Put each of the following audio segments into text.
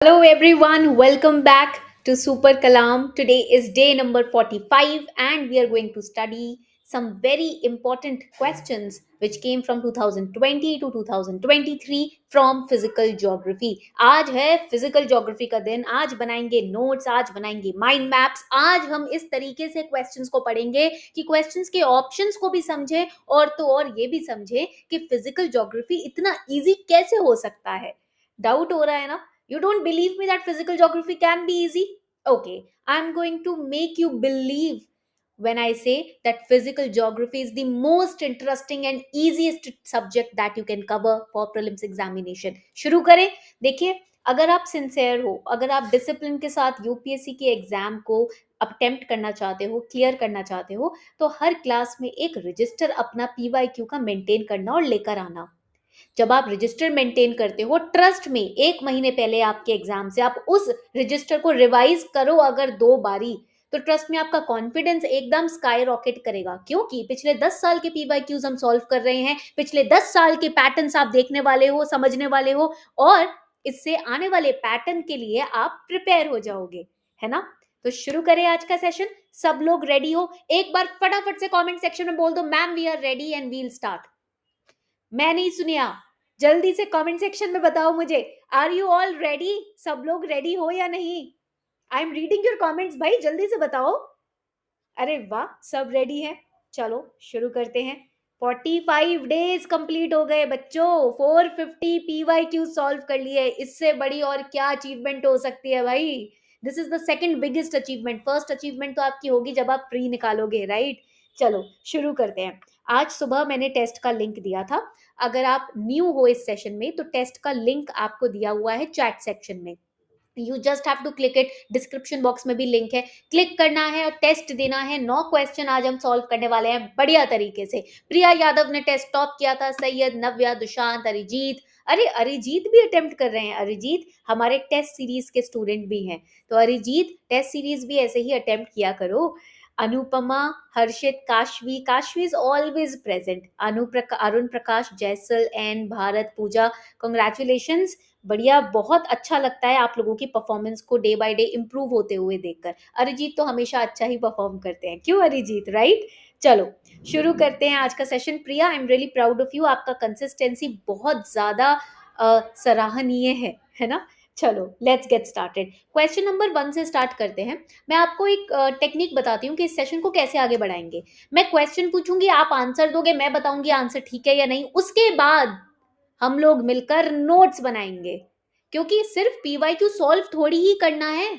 Hello everyone, welcome back to Super Kalam. Today is day number 45 and we are going to study some very important questions which came from 2020 to 2023 from physical geography. आज है physical geography का दिन. आज बनाएंगे notes, आज बनाएंगे mind maps. आज हम इस तरीके से questions को पढ़ेंगे कि questions के options को भी समझें और तो और ये भी समझें कि physical geography इतना easy कैसे हो सकता है. डाउट हो रहा है ना? You don't believe me that physical geography can be easy? Okay, I'm going to make you believe when I say that physical geography is the most interesting and easiest subject that you can cover for prelims examination. शुरू करें. देखिए, अगर आप sincere हो, अगर आप discipline के साथ यूपीएससी के एग्जाम को अटेम्प्ट करना चाहते हो, क्लियर करना चाहते हो, तो हर क्लास में एक रजिस्टर अपना पीवाईक्यू का मेंटेन करना और लेकर आना. जब आप रजिस्टर मेंटेन करते हो, ट्रस्ट में 1 महीने पहले आपके एग्जाम से आप उस रजिस्टर को रिवाइज करो अगर 2 बारी, तो ट्रस्ट में आपका कॉन्फिडेंस एकदम स्काई रॉकेट करेगा. क्योंकि पिछले 10 साल के पीवाईक्यूज हम सॉल्व कर रहे हैं, पिछले 10 साल के पैटर्न्स आप देखने वाले हो, समझने वाले हो और इससे आने वाले पैटर्न के लिए आप प्रिपेयर हो जाओगे, है ना? तो शुरू करें आज का सेशन. सब लोग रेडी हो? एक बार फटाफट से कमेंट सेक्शन में बोल दो, ma'am we are ready and will start. मैं नहीं सुनिया. जल्दी से कमेंट सेक्शन में बताओ मुझे, आर यू ऑल रेडी? सब लोग रेडी हो या नहीं? I am reading your comments भाई, जल्दी से बताओ. अरे वाह, सब रेडी है. चलो शुरू करते हैं. 45 डेज कंप्लीट हो गए बच्चों. 450 पीवाईक्यू सॉल्व कर लिए. इससे बड़ी और क्या अचीवमेंट हो सकती है भाई? This is the second biggest achievement. First achievement तो आपकी होगी जब आप प्री निकालोगे, राइट? चलो शुरू करते हैं. आज सुबह मैंने टेस्ट का लिंक दिया था. अगर आप न्यू हो इस सेशन में तो टेस्ट का लिंक आपको दिया हुआ है चैट सेक्शन में. You just have to click it. Description box में भी लिंक है. क्लिक करना है और टेस्ट देना है. 9 क्वेश्चन आज हम सॉल्व करने वाले हैं बढ़िया तरीके से. प्रिया यादव ने टेस्ट टॉप किया था. सैयद, नव्या, दुशांत, अरिजीत. अरे अरिजीत भी अटेम्प्ट कर रहे हैं. अरिजीत हमारे टेस्ट सीरीज के स्टूडेंट भी हैं, तो अरिजीत टेस्ट सीरीज भी ऐसे ही अटेम्प्ट किया करो. Anupama, Harshit, Kashvi is always present. Arun Prakash, Jaisal, N, Bharat, Pooja, congratulations. बढ़िया, बहुत अच्छा लगता है आप लोगों की परफॉर्मेंस को डे बाय डे इम्प्रूव होते हुए देखकर. अरिजीत तो हमेशा अच्छा ही परफॉर्म करते हैं, क्यों अरिजीत, राइट? चलो शुरू करते हैं आज का session. Priya, I am really proud of you. आपका कंसिस्टेंसी बहुत ज्यादा सराहनीय है ना? चलो let's get started. Question number 1 से स्टार्ट करते हैं. मैं आपको एक टेक्निक बताती हूँ कि इस सेशन को कैसे आगे बढ़ाएंगे. मैं क्वेश्चन पूछूंगी, आप आंसर दोगे, मैं बताऊंगी आंसर ठीक है या नहीं. उसके बाद हम लोग मिलकर नोट्स बनाएंगे, क्योंकि सिर्फ पीवाईक्यू सॉल्व थोड़ी ही करना है,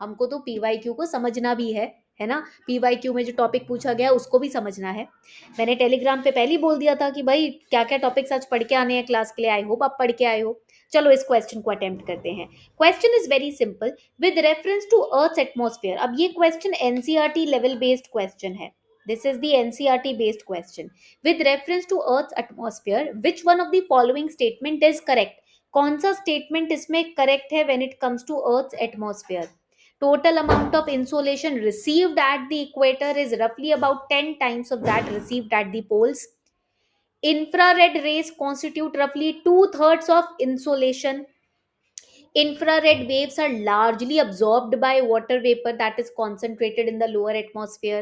हमको तो पीवाईक्यू को समझना भी है ना? पीवाईक्यू में जो टॉपिक पूछा गया उसको भी समझना है. मैंने टेलीग्राम पे पहले ही बोल दिया था कि भाई क्या क्या टॉपिक्स आज पढ़ के आने हैं क्लास के लिए. आई होप आप पढ़ के आए हो. चलो इस क्वेश्चन को अटेम्प्ट करते हैं. Question is very simple. With reference to earth atmosphere. अब ये question NCERT level based question है. This is the NCERT based question. With reference to Earth's atmosphere, which one of the following statement is correct? कौन सा statement इसमें correct है when it comes to Earth's atmosphere? Total amount of insolation received at the equator is roughly about 10 times of that received at the poles. Infrared rays constitute roughly 2/3 of insolation. Infrared waves are largely absorbed by water vapor that is concentrated in the lower atmosphere.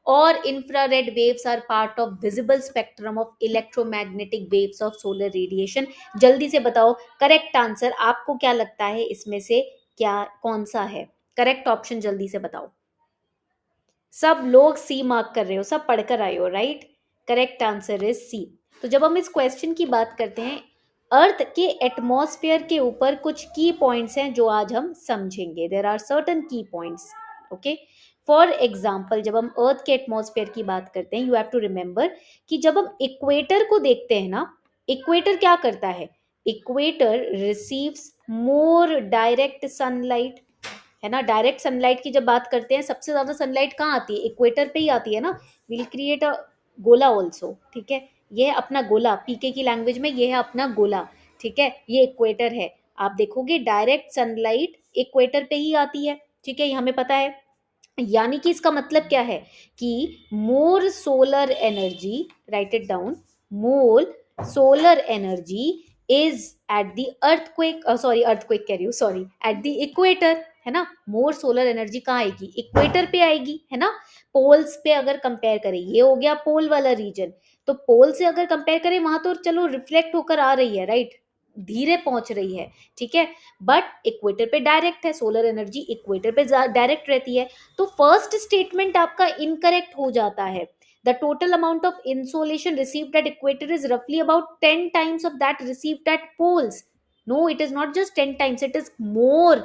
Or infrared waves are part of visible spectrum of electromagnetic waves of solar radiation. जल्दी से बताओ correct answer. आपको क्या लगता है इसमें से क्या कौन सा है करेक्ट ऑप्शन? जल्दी से बताओ. सब लोग सी मार्क कर रहे हो, सब पढ़कर आए हो, right? Correct answer is C. तो जब हम इस क्वेश्चन की बात करते हैं, अर्थ के एटमॉस्फेयर के ऊपर कुछ की पॉइंट्स हैं जो आज हम समझेंगे. देयर आर सर्टन की पॉइंट्स. ओके, फॉर एग्जाम्पल जब हम अर्थ के एटमॉस्फेयर की बात करते हैं, यू हैव टू रिमेंबर कि जब हम इक्वेटर को देखते हैं ना, इक्वेटर क्या करता है? इक्वेटर रिसीव्स मोर डायरेक्ट सनलाइट, है ना? डायरेक्ट सनलाइट की जब बात करते हैं, सबसे ज्यादा सनलाइट कहाँ आती है? इक्वेटर पे ही आती है ना. विल क्रिएट अ गोला ऑल्सो. ठीक है, ये है अपना गोला. पीके की लैंग्वेज में ये है अपना गोला. ठीक है, ये इक्वेटर है. आप देखोगे डायरेक्ट सनलाइट इक्वेटर पे ही आती है. ठीक है, ये हमें पता है. यानी कि इसका मतलब क्या है कि more solar energy, write it down, more solar energy is at the earthquake, sorry earthquake कह रही हूँ, सॉरी, एट द इक्वेटर, है ना। मोर सोलर एनर्जी कहाँ आएगी, इक्वेटर पे आएगी, है ना। पोल्स पे अगर कंपेयर करें, ये हो गया पोल वाला रीजन, तो पोल से अगर कंपेयर करें वहां तो चलो रिफ्लेक्ट होकर आ रही है, राइट, धीरे पहुंच रही है, ठीक है। बट इक्वेटर पे डायरेक्ट है, सोलर एनर्जी इक्वेटर पे डायरेक्ट रहती है। तो फर्स्ट स्टेटमेंट आपका इनकरेक्ट हो जाता है। The total amount of insolation received at equator is roughly about 10 times of that received at poles. No, it is not just 10 times, it is more.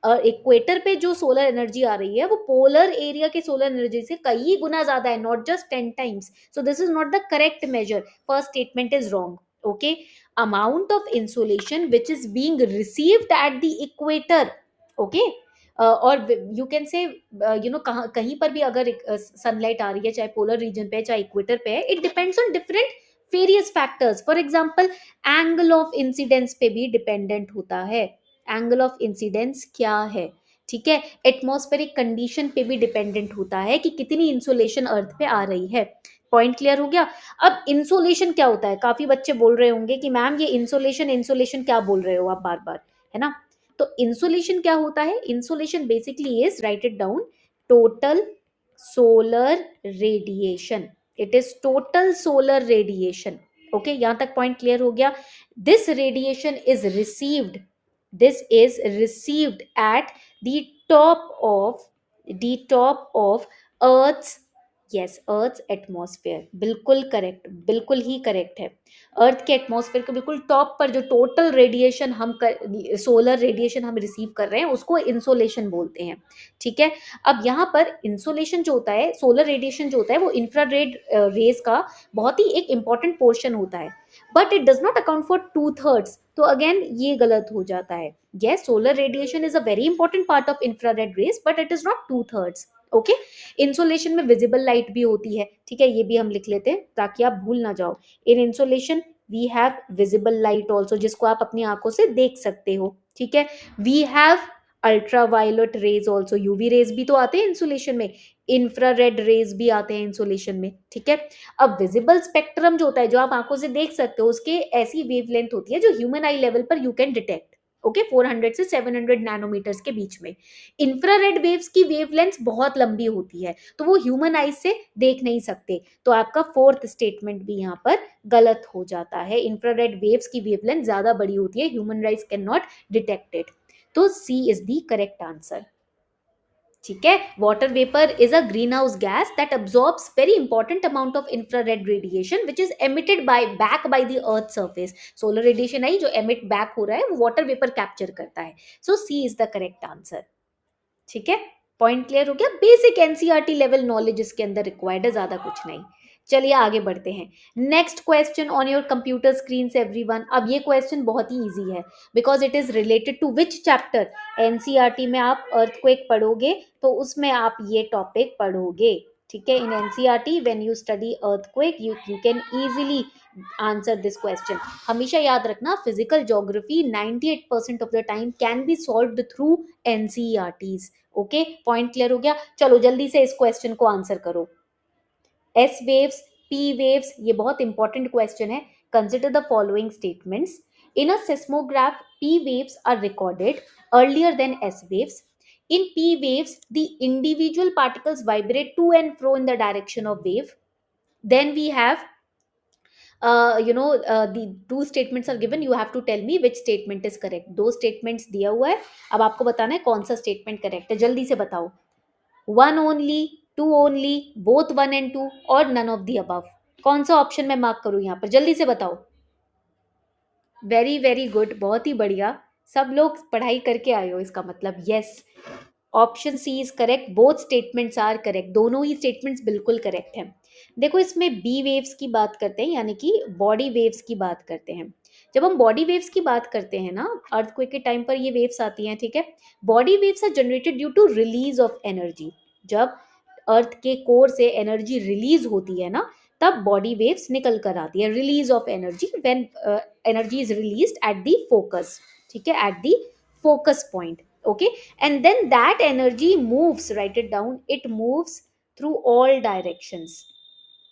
Equator पे जो solar energy आ रही है वो पोलर एरिया के solar energy से कई गुना ज्यादा है, not just 10 times. So this is not the correct measure, first statement is wrong. Okay, amount of insolation which is being received at the equator, okay, और यू कैन से कहाँ कहीं पर भी अगर सनलाइट आ रही है, चाहे पोलर रीजन पे चाहे इक्वेटर पे है, it depends on different various factors. For example angle of incidence पे भी डिपेंडेंट होता है। एंगल ऑफ इंसिडेंस क्या है, ठीक है। एटमॉस्फेरिक कंडीशन पे भी डिपेंडेंट होता है कि कितनी इंसोलेशन अर्थ पे आ रही है। पॉइंट क्लियर हो गया। अब इंसोलेशन क्या होता है, काफी बच्चे बोल रहे होंगे कि मैम ये इंसोलेशन इंसोलेशन क्या बोल रहे हो आप बार बार, है ना। तो इंसोलेशन क्या होता है, insolation basically is, right it down, total solar radiation. It is total solar radiation. Okay, यहां तक पॉइंट क्लियर हो गया। This radiation is received, this is received at the top of earth's, yes, earth's atmosphere। बिल्कुल correct, बिल्कुल ही correct है। अर्थ के atmosphere के बिल्कुल टॉप पर जो टोटल रेडिएशन हम सोलर रेडिएशन हम रिसीव कर रहे हैं उसको इंसोलेशन बोलते हैं, ठीक है। अब यहाँ पर इंसोलेशन जो होता है, सोलर रेडिएशन जो होता है, वो इंफ्रारेड रेज का बहुत ही एक इंपॉर्टेंट पोर्शन होता है, but it does not account for 2/3। तो अगेन ये गलत हो जाता है। yes, solar radiation is a very important part of infrared rays, but it is not 2/3। Okay, insolation में विजिबल लाइट भी होती है, ठीक है, ये भी हम लिख लेते हैं ताकि आप भूल ना जाओ। In insolation we have visible light also, जिसको आप अपनी आंखों से देख सकते हो, ठीक है। We have ultraviolet rays also, UV rays भी तो आते हैं इंसुलेशन में, इंफ्रारेड रेज भी आते हैं इंसुलेशन में, ठीक है। अब विजिबल स्पेक्ट्रम जो होता है, जो आप आंखों से देख सकते हो, उसके ऐसी वेवलेंथ होती है जो ह्यूमन आई लेवल पर यू कैन डिटेक्ट, ओके, 400 से 700 नैनोमीटर्स के बीच में। इंफ्रारेड वेव्स की वेवलेंथ बहुत लंबी होती है, तो वो ह्यूमन आईज से देख नहीं सकते। तो आपका फोर्थ स्टेटमेंट भी यहाँ पर गलत हो जाता है। इंफ्रारेड वेव्स की वेवलेंथ ज्यादा बड़ी होती है, human eyes can not detect it. तो C is the correct answer, ठीक है। Water vapour is a greenhouse gas that absorbs very important amount of infrared radiation which is emitted by back by the earth surface. Solar radiation I जो emit back हो रहा है वो water vapour capture करता है। सो सी is the correct answer, ठीक है। Point clear हो गया। बेसिक एनसीईआरटी लेवल नॉलेज इसके अंदर रिक्वायर्ड है, ज्यादा कुछ नहीं। चलिए आगे बढ़ते हैं। Next question on your computer screen everyone. अब ये क्वेश्चन बहुत ही इजी है because it is related to which chapter. NCERT में आप अर्थक्वेक पढ़ोगे तो उसमें आप ये टॉपिक पढ़ोगे, ठीक है। In NCERT when you study earthquake you can easily answer this question. हमेशा याद रखना, physical geography 98% of the time can be solved through NCERTs. Okay, point clear हो गया। चलो जल्दी से इस क्वेश्चन को आंसर करो। एस वेव्स, पी वेव्स, ये बहुत इंपॉर्टेंट क्वेश्चन है। Consider the following statements. In a seismograph P waves are recorded earlier than S waves. In P waves, the individual particles vibrate to and fro in the direction of wave. Then we have, the two statements are given. You have to tell me which statement is correct. दो statements दिया हुआ है, अब आपको बताना है कौन सा statement correct है। जल्दी से बताओ। One only, two only, both one and two, और नन ऑफ दी अबव। कौन सा ऑप्शन मैं मार्क करूं यहाँ पर, जल्दी से बताओ। वेरी वेरी गुड, बहुत ही बढ़िया। सब लोग पढ़ाई करके आए हो इसका मतलब। Yes, option C is correct, both statements are correct, दोनों ही स्टेटमेंट्स बिल्कुल करेक्ट हैं। देखो इसमें बी वेव्स की बात करते हैं, यानी कि बॉडी वेव्स की बात करते हैं। जब हम बॉडी वेव्स की बात करते हैं ना, अर्थक्वेक के टाइम पर ये वेव्स आती हैं, ठीक है। Body waves are generated due to release of energy. जब अर्थ के कोर से एनर्जी रिलीज होती है ना, तब बॉडी वेव्स निकल कर आती है। Release of energy, when energy is released at the focus, ठीक है, at the focus point, okay, and then that energy moves, write it down, it moves through all directions,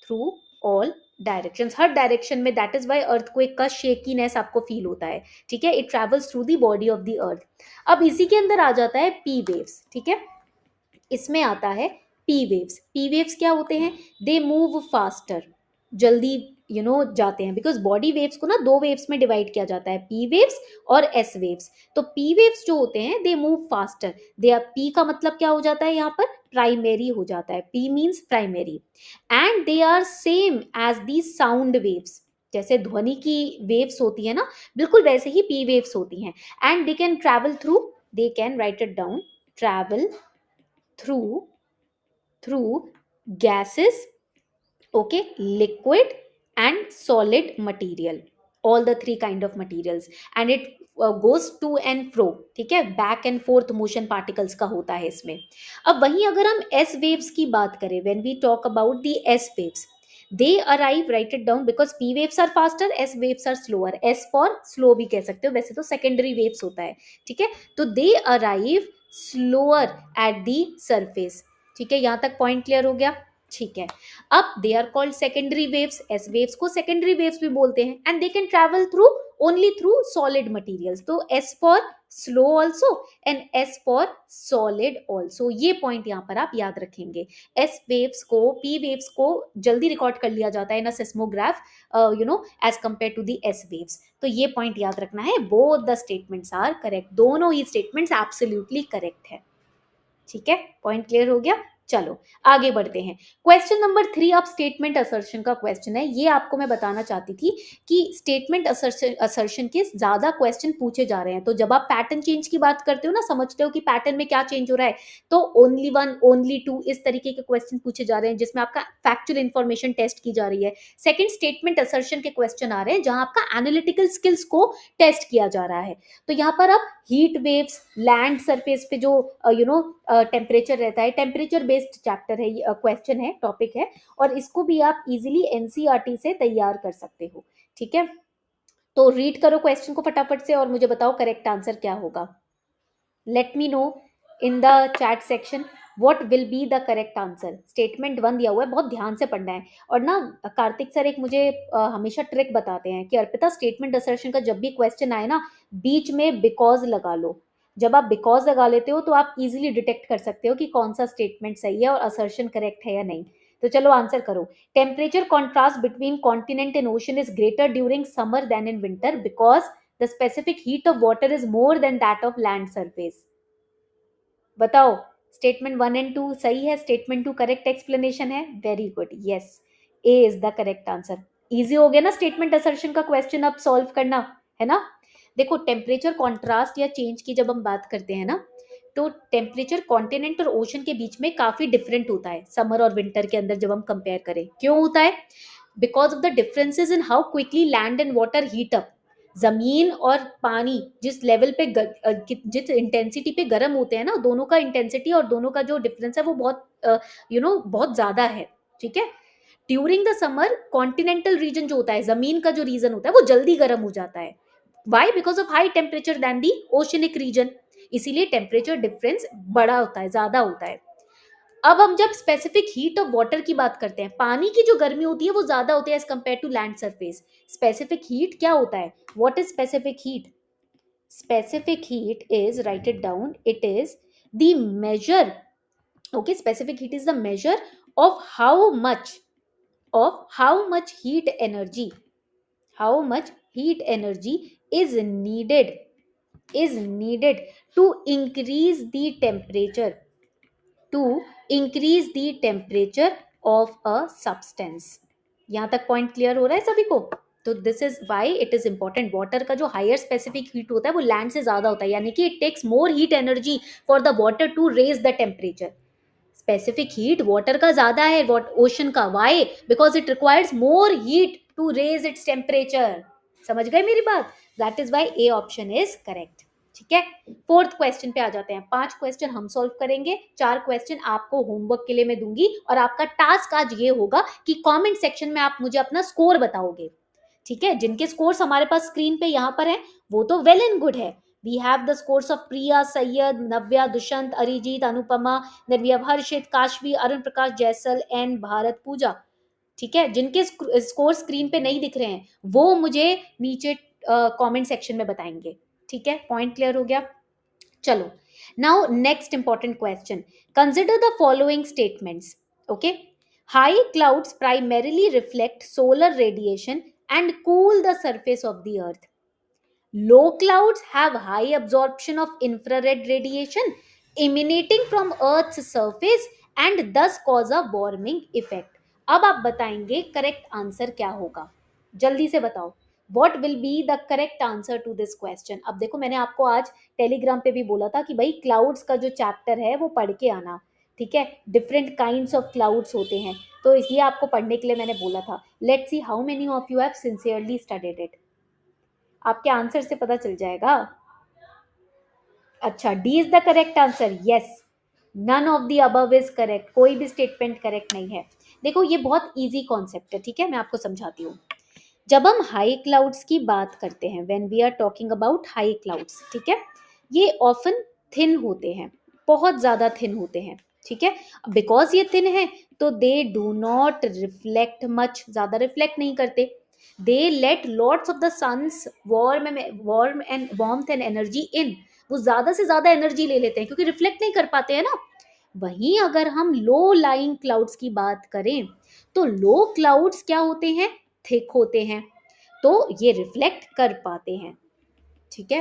through all directions, हर direction में, that is why earthquake का shakiness आपको feel होता है, ठीक है, it travels through the body of the earth. अब इसी के अंदर आ जाता है पी वेव्स, ठीक है, इसमें आता है पी वेव्स। पी वेव्स क्या होते हैं? दे मूव फास्टर, जल्दी जाते हैं, बिकॉज बॉडी वेव्स को ना दो वेव्स में डिवाइड किया जाता है, पी वेव्स और एस वेव्स। तो पी वेव्स जो होते हैं they move faster, they are, P का मतलब क्या हो जाता है यहाँ पर? प्राइमेरी हो जाता है, P means primary, and they are same as the sound waves. जैसे ध्वनि की वेव्स होती है ना, बिल्कुल वैसे ही पी वेव्स होती हैं। And they can travel through, they can write it down, travel through through gases, okay, liquid and solid material, all the three kind of materials, and it goes to and fro, ठीक है, back and fourth motion particles का होता है इसमें। अब वहीं अगर हम एस वेव्स की बात करें, when we talk about the S waves, they arrive, right it down, because P waves are faster, S waves are slower, S for slow भी कह सकते हो, वैसे तो सेकेंडरी वेव्स होता है, ठीक है, तो they arrive slower at the surface, ठीक है, यहां तक पॉइंट क्लियर हो गया, ठीक है। अब they are called secondary waves, S waves को सेकेंडरी वेव्स भी बोलते हैं, and they can travel through only through solid materials, तो S for slow also and S for solid also, ये पॉइंट यहाँ पर आप याद रखेंगे। एस वेव्स को, पी वेव्स को जल्दी रिकॉर्ड कर लिया जाता है in a seismograph, as compare to the S waves, तो ये पॉइंट याद रखना है। Both the statements are correct, दोनों ही स्टेटमेंट्स एब्सोल्युटली करेक्ट है, ठीक है, पॉइंट क्लियर हो गया। चलो आगे बढ़ते हैं। क्वेश्चन नंबर 3 अब स्टेटमेंट असर्शन का क्वेश्चन है। ये आपको मैं बताना चाहती थी कि स्टेटमेंट असर्शन के ज्यादा क्वेश्चन पूछे जा रहे हैं, तो जब आप पैटर्न चेंज की बात करते हो ना, समझते हो कि पैटर्न में क्या चेंज हो रहा है, तो ओनली वन, ओनली टू, इस तरीके के क्वेश्चन पूछे जा रहे हैं जिसमें आपका फैक्चुअल इंफॉर्मेशन टेस्ट की जा रही है। सेकंड, स्टेटमेंट असर्शन के क्वेश्चन आ रहे हैं जहां आपका एनालिटिकल स्किल्स को टेस्ट किया जा रहा है। तो यहाँ पर अब हीट वेव्स, लैंड सरफेस पे जो टेम्परेचर रहता है, टेम्परेचर बेस्ड चैप्टर है, क्वेश्चन है, टॉपिक है, और इसको भी आप इजीली एनसीईआरटी से तैयार कर सकते हो, ठीक है। तो रीड करो क्वेश्चन को फटाफट से और मुझे बताओ करेक्ट आंसर क्या होगा। Let me know in the chat section what will be the correct answer. Statement 1 दिया हुआ है, बहुत ध्यान से पढ़ना है। और ना कार्तिक सर एक मुझे हमेशा ट्रिक बताते हैं कि अर्पिता, स्टेटमेंट असर्शन का जब भी क्वेश्चन आए ना, बीच में बिकॉज लगा लो। जब आप बिकॉज लगा लेते हो तो आप इजीली डिटेक्ट कर सकते हो कि कौन सा स्टेटमेंट सही है और असर्शन करेक्ट है या नहीं। तो चलो आंसर करो। Temperature contrast between continent and ocean is greater during summer than in winter because the specific heat of water is more than that of land surface. बताओ, स्टेटमेंट 1 एंड 2 सही है, statement 2 correct explanation है, very good, yes, A is the correct answer. Easy हो गया ना statement assertion का question अब solve करना, है ना। देखो, टेम्परेचर कॉन्ट्रास्ट या चेंज की जब हम बात करते हैं ना, तो टेम्परेचर कॉन्टिनेंट और ओशन के बीच में काफी डिफरेंट होता है समर और विंटर के अंदर जब हम कंपेयर करें। क्यों होता है? Because of the differences in how quickly land and water heat up. जमीन और पानी जिस लेवल पे जिस इंटेंसिटी पे गर्म होते हैं ना, दोनों का इंटेंसिटी और दोनों का जो डिफरेंस है वो बहुत बहुत ज्यादा है, ठीक है। During the summer continental region जो होता है, जमीन का जो रीजन होता है, वो जल्दी गर्म हो जाता है। Why? Because of high temperature than the oceanic region, इसीलिए टेम्परेचर डिफरेंस बड़ा होता है, ज्यादा होता है। अब हम जब स्पेसिफिक हीट ऑफ वाटर की बात करते हैं, पानी की जो गर्मी होती है वो ज्यादा होती है as compare to land surface. Specific heat क्या होता है? What is specific heat? Specific heat is, right it down, it is the measure, okay, specific heat is the measure of how much heat energy, how much heat energy is needed to increase the temperature, to increase the temperature of a substance। यहां तक point clear हो रहा है सभी को? तो this is why it is important. Water का जो हायर स्पेसिफिक हीट होता है वो लैंड से ज्यादा होता है, यानी कि it takes more heat energy for the water to raise the temperature. Specific heat water का ज्यादा है ओशन का। Why? Because it requires more heat to raise its temperature. समझ गए मेरी बात? That is why A option is correct, ठीक है। फोर्थ क्वेश्चन पे आ जाते हैं। 5 क्वेश्चन हम सॉल्व करेंगे, 4 क्वेश्चन आपको होमवर्क के लिए मैं दूंगी, और आपका टास्क आज ये होगा कि कमेंट सेक्शन में आप मुझे अपना स्कोर बताओगे, ठीक है। जिनके स्कोर्स हमारे पास स्क्रीन पे यहाँ पर है वो तो वेल एंड गुड है। We have the scores of Priya, Syed, Navya, Dushyant, Arijit, Anupama, then we have Harshit, Kashvi, Arun Prakash, Jaisal and Bharat Pooja, ठीक है, जिनके स्कोर स्क्रीन पे नहीं दिख रहे हैं वो मुझे नीचे कमेंट सेक्शन में बताएंगे। ठीक है, पॉइंट क्लियर हो गया। चलो, now next important question, consider the following statements. Okay, high clouds primarily reflect solar radiation and cool the surface of the earth. Low clouds have high absorption of infrared radiation emanating from Earth's surface and thus cause a warming effect. अब आप बताएंगे correct answer क्या होगा, जल्दी से बताओ। What will be the correct answer to this question. अब देखो, मैंने आपको आज टेलीग्राम पे भी बोला था कि भाई क्लाउड्स का जो चैप्टर है वो पढ़ के आना। ठीक है, डिफरेंट काइंड्स ऑफ क्लाउड्स होते हैं, तो इसलिए आपको पढ़ने के लिए मैंने बोला था। Let's see how many of you have sincerely studied it. आपके आंसर से पता चल जाएगा। अच्छा, D is the correct answer. Yes, none of the above is correct, कोई भी स्टेटमेंट करेक्ट नहीं है। देखो, ये बहुत इजी कॉन्सेप्ट है। ठीक है, मैं आपको समझाती हूँ। जब हम हाई क्लाउड्स की बात करते हैं, when we are talking about high clouds, ठीक है, ये ऑफन थिन होते हैं, बहुत ज्यादा थिन होते हैं। ठीक है, बिकॉज ये थिन है तो they do not reflect much, ज्यादा रिफ्लेक्ट नहीं करते। They let lots of the sun's warmth and energy in, वो ज्यादा से ज्यादा एनर्जी ले लेते हैं क्योंकि रिफ्लेक्ट नहीं कर पाते हैं ना। वहीं अगर हम लो लाइंग क्लाउड्स की बात करें तो लो क्लाउड्स क्या होते हैं, थिक होते हैं, तो ये रिफ्लेक्ट कर पाते हैं। ठीक है,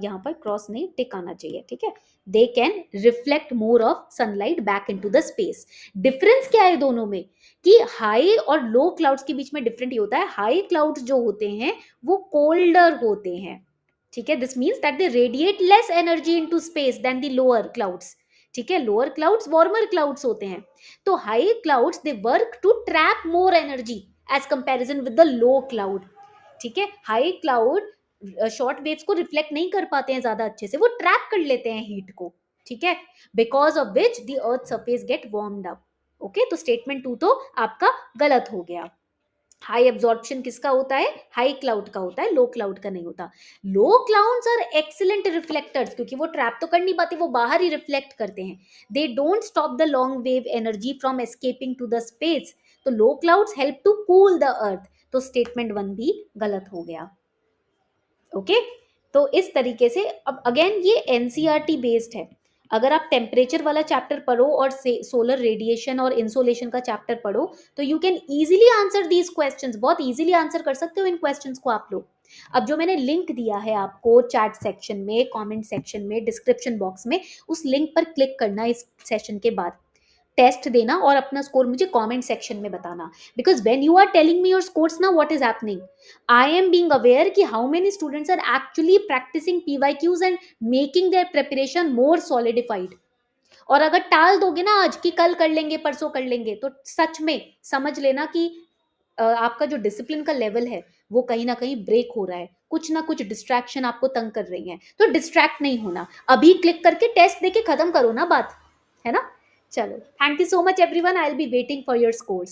यहाँ पर क्रॉस नहीं, टिक आना चाहिए। ठीक है, they can reflect more of sunlight back into the space. Difference क्या है दोनों में कि हाई और लो क्लाउड्स के बीच में डिफरेंट ये होता है, हाई क्लाउड्स जो होते हैं वो कोल्डर होते हैं। ठीक है, this means that they radiate less energy into space than the lower clouds. ठीक है, लोअर क्लाउड्स वार्मर क्लाउड्स होते हैं, तो high clouds they work to trap more energy as comparison with the low cloud. ठीक है, high cloud short waves को reflect नहीं कर पाते हैं ज्यादा अच्छे से, वो ट्रैप कर लेते हैं हीट को। ठीक है, because of which the earth surface get warmed up. Okay, तो स्टेटमेंट 2 तो आपका गलत हो गया। हाई एब्जॉर्प्शन किसका होता है, हाई क्लाउड का होता है, लो क्लाउड का नहीं होता। लो क्लाउड्स आर एक्सीलेंट रिफ्लेक्टर्स, क्योंकि वो ट्रैप तो कर नहीं पाते, वो बाहर ही रिफ्लेक्ट करते हैं। They don't stop the long wave energy from escaping to the space, तो low clouds help to cool the earth, तो स्टेटमेंट 1 भी गलत हो गया। ओके, तो इस तरीके से अब अगेन ये एनसीईआरटी बेस्ड है। अगर आप टेम्परेचर वाला चैप्टर पढ़ो और सोलर रेडिएशन और इंसोलेशन का चैप्टर पढ़ो तो you can easily answer these questions, बहुत इजीली आंसर कर सकते हो इन क्वेश्चंस को आप लोग। अब जो मैंने लिंक दिया है आपको चैट सेक्शन में, कमेंट सेक्शन में, डिस्क्रिप्शन बॉक्स में, उस लिंक पर क्लिक करना इस सेशन के बाद, टेस्ट देना और अपना स्कोर मुझे कमेंट सेक्शन में बताना। Because when you are telling me your scores ना, what is happening, I am being aware कि how many students are actually practising PYQs and making their preparation more solidified. और अगर टाल दोगे ना आज कि कल कर लेंगे, परसों कर लेंगे, तो सच में समझ लेना कि आपका जो डिसिप्लिन का लेवल है वो कहीं ना कहीं ब्रेक हो रहा है, कुछ ना कुछ डिस्ट्रैक्शन आपको तंग कर रही है। तो डिस्ट्रैक्ट नहीं होना, अभी क्लिक करके टेस्ट देके खत्म करो ना बात, है ना। चलो, thank you so much everyone, I will be waiting for your scores.